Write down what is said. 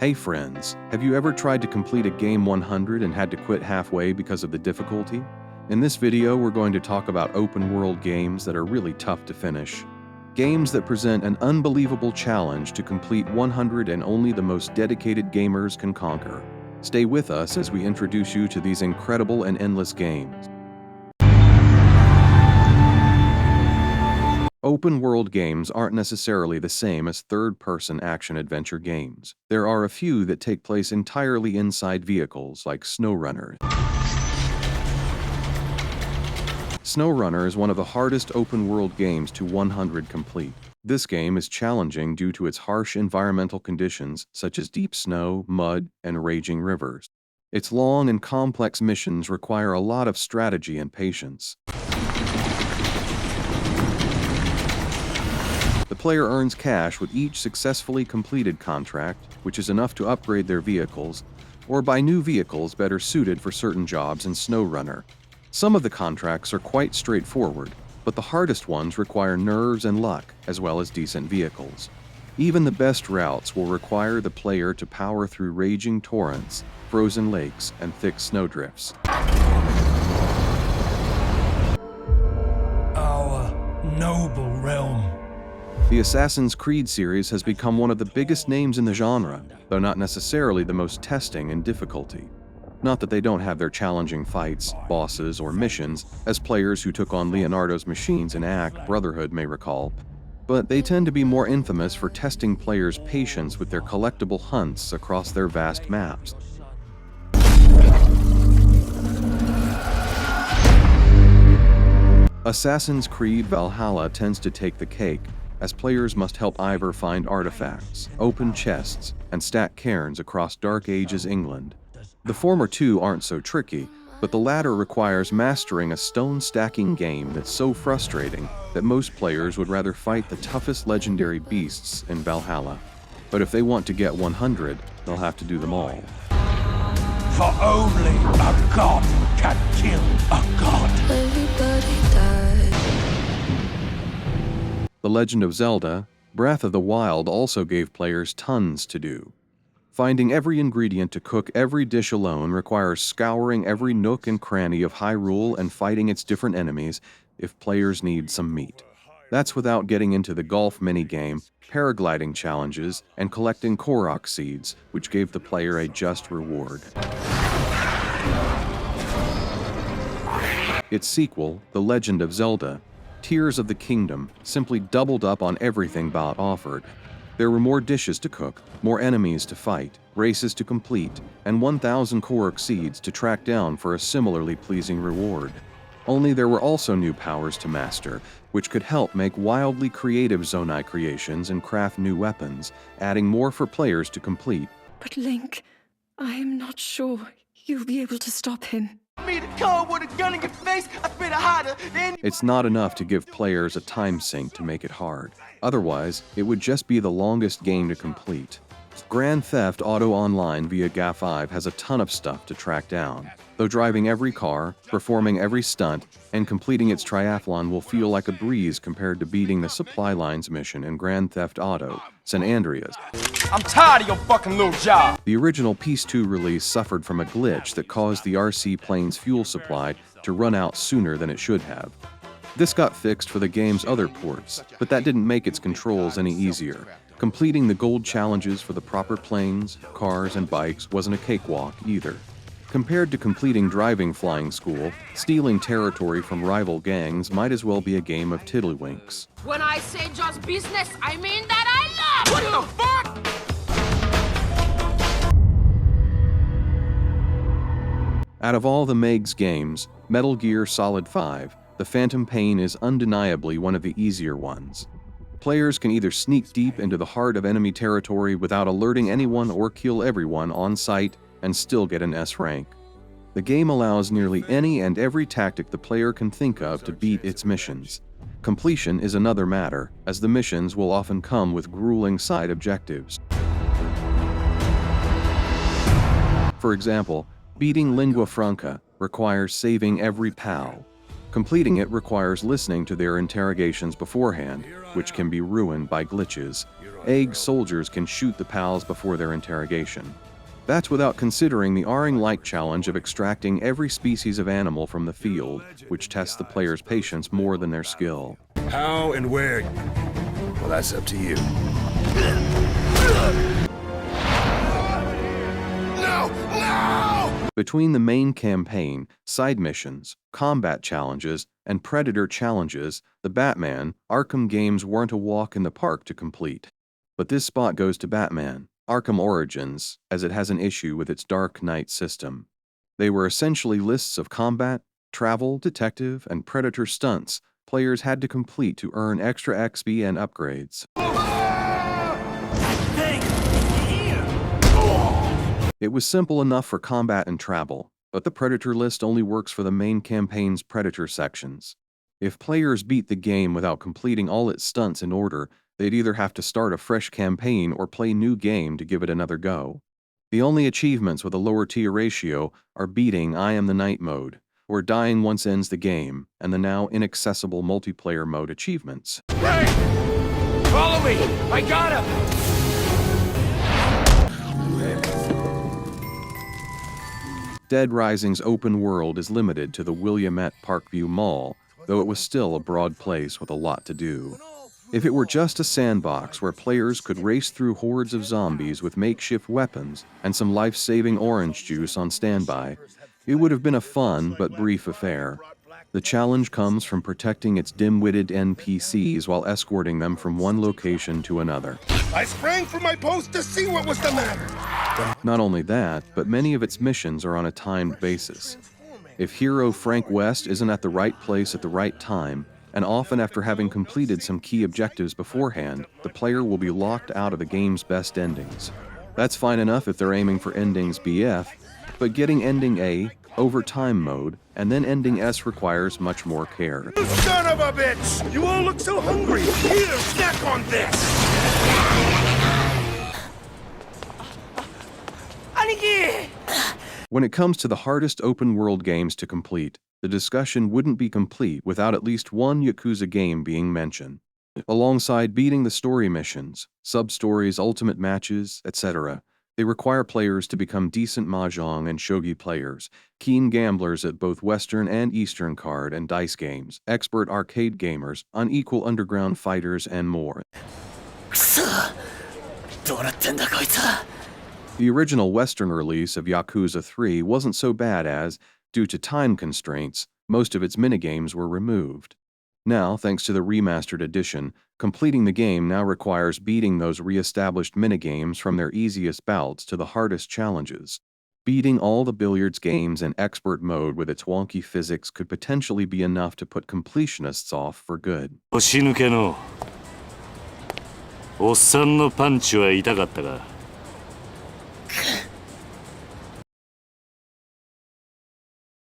Hey friends, have you ever tried to complete a game 100 and had to quit halfway because of the difficulty? In this video, we're going to talk about open world games that are really tough to finish. Games that present an unbelievable challenge to complete 100 and only the most dedicated gamers can conquer. Stay with us as we introduce you to these incredible and endless games. Open world games aren't necessarily the same as third-person action-adventure games. There are a few that take place entirely inside vehicles, like SnowRunner. SnowRunner is one of the hardest open-world games to 100 complete. This game is challenging due to its harsh environmental conditions, such as deep snow, mud, and raging rivers. Its long and complex missions require a lot of strategy and patience. The player earns cash with each successfully completed contract, which is enough to upgrade their vehicles, or buy new vehicles better suited for certain jobs in SnowRunner. Some of the contracts are quite straightforward, but the hardest ones require nerves and luck, as well as decent vehicles. Even the best routes will require the player to power through raging torrents, frozen lakes, and thick snowdrifts. Our noble realm. The Assassin's Creed series has become one of the biggest names in the genre, though not necessarily the most testing in difficulty. Not that they don't have their challenging fights, bosses, or missions, as players who took on Leonardo's machines in ACK Brotherhood may recall, but they tend to be more infamous for testing players' patience with their collectible hunts across their vast maps. Assassin's Creed Valhalla tends to take the cake, as players must help Ivor find artifacts, open chests, and stack cairns across Dark Ages England. The former two aren't so tricky, but the latter requires mastering a stone-stacking game that's so frustrating that most players would rather fight the toughest legendary beasts in Valhalla. But if they want to get 100, they'll have to do them all. For only a god can kill a god. Everybody died. The Legend of Zelda, Breath of the Wild also gave players tons to do. Finding every ingredient to cook every dish alone requires scouring every nook and cranny of Hyrule and fighting its different enemies if players need some meat. That's without getting into the golf minigame, paragliding challenges, and collecting Korok seeds, which gave the player a just reward. Its sequel, The Legend of Zelda, Tears of the Kingdom, simply doubled up on everything Bot offered. There were more dishes to cook, more enemies to fight, races to complete, and 1,000 Korok seeds to track down for a similarly pleasing reward. Only there were also new powers to master, which could help make wildly creative Zonai creations and craft new weapons, adding more for players to complete. But Link, I am not sure you'll be able to stop him. It's not enough to give players a time sink to make it hard. Otherwise, it would just be the longest game to complete. Grand Theft Auto Online via GA5 has a ton of stuff to track down. Though driving every car, performing every stunt, and completing its triathlon will feel like a breeze compared to beating the supply lines mission in Grand Theft Auto San Andreas. I'm tired of your fucking little job. The original Peace 2 release suffered from a glitch that caused the RC plane's fuel supply to run out sooner than it should have. This got fixed for the game's other ports, but that didn't make its controls any easier. Completing the gold challenges for the proper planes, cars, and bikes wasn't a cakewalk either. Compared to completing driving flying school, stealing territory from rival gangs might as well be a game of tiddlywinks. When I say just business, I mean that I love you! What the fuck? Out of all the Meg's games, Metal Gear Solid 5, The Phantom Pain is undeniably one of the easier ones. Players can either sneak deep into the heart of enemy territory without alerting anyone or kill everyone on sight and still get an S rank. The game allows nearly any and every tactic the player can think of to beat its missions. Completion is another matter, as the missions will often come with grueling side objectives. For example, beating Lingua Franca requires saving every POW. Completing it requires listening to their interrogations beforehand, which can be ruined by glitches. Egg soldiers can shoot the pals before their interrogation. That's without considering the Aring-like challenge of extracting every species of animal from the field, which tests the player's patience more than their skill. How and where? Well, that's up to you. No! Between the main campaign, side missions, combat challenges, and Predator challenges, the Batman, Arkham games weren't a walk in the park to complete. But this spot goes to Batman, Arkham Origins, as it has an issue with its Dark Knight system. They were essentially lists of combat, travel, detective, and Predator stunts players had to complete to earn extra XP and upgrades. It was simple enough for combat and travel, but the Predator list only works for the main campaign's Predator sections. If players beat the game without completing all its stunts in order, they'd either have to start a fresh campaign or play new game to give it another go. The only achievements with a lower tier ratio are beating I Am the Night mode, or dying once ends the game, and the now inaccessible multiplayer mode achievements. Hey! Follow me! I got him! Dead Rising's open world is limited to the Williamette Parkview Mall, though it was still a broad place with a lot to do. If it were just a sandbox where players could race through hordes of zombies with makeshift weapons and some life-saving orange juice on standby, it would have been a fun but brief affair. The challenge comes from protecting its dim-witted NPCs while escorting them from one location to another. I sprang from my post to see what was the matter. Not only that, but many of its missions are on a timed basis. If hero Frank West isn't at the right place at the right time, and often after having completed some key objectives beforehand, the player will be locked out of the game's best endings. That's fine enough if they're aiming for endings BF, but getting ending A, overtime mode, and then ending S requires much more care. You son of a bitch! You all look so hungry! Here, snack on this! When it comes to the hardest open-world games to complete, the discussion wouldn't be complete without at least one Yakuza game being mentioned. Alongside beating the story missions, sub-stories, ultimate matches, etc., they require players to become decent mahjong and shogi players, keen gamblers at both Western and Eastern card and dice games, expert arcade gamers, unequal underground fighters, and more. The original Western release of Yakuza 3 wasn't so bad as, due to time constraints, most of its minigames were removed. Now, thanks to the remastered edition, completing the game now requires beating those re-established minigames from their easiest bouts to the hardest challenges. Beating all the billiards games in expert mode with its wonky physics could potentially be enough to put completionists off for good. 腰抜けのおっさんのパンチは痛かったか